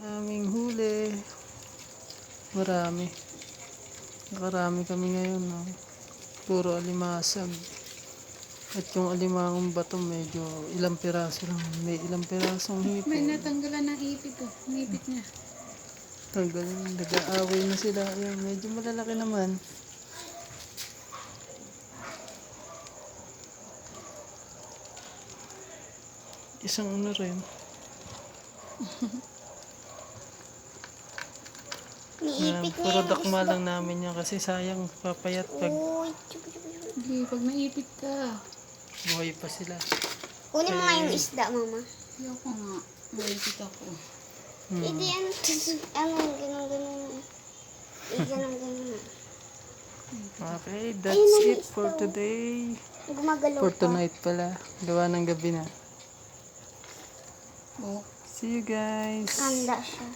aming huli. Marami. Nakarami kami ngayon. No? Puro alimasag. At yung alimangong bato medyo ilang piraso lang. May ilang pirasong hipon. May natanggalan ng ipit oh. Ngipit niya. Tanggal, nag-aaway na sila. Ayun, medyo malalaki naman. Isang ano rin. Yan, Niipit niya puro yung dakma isda. lang namin yan kasi sayang papayat pag Uy, Hindi, pag naipit ka. buhay pa sila. kunin mo nga yung isda, mama. Ayoko nga. Naipit ako. Hindi, ganun. Ganun. Okay, that's it for today. Gumagalaw For pa. tonight pala. Gawa ng gabi na. Oh. See you guys. Handa siya.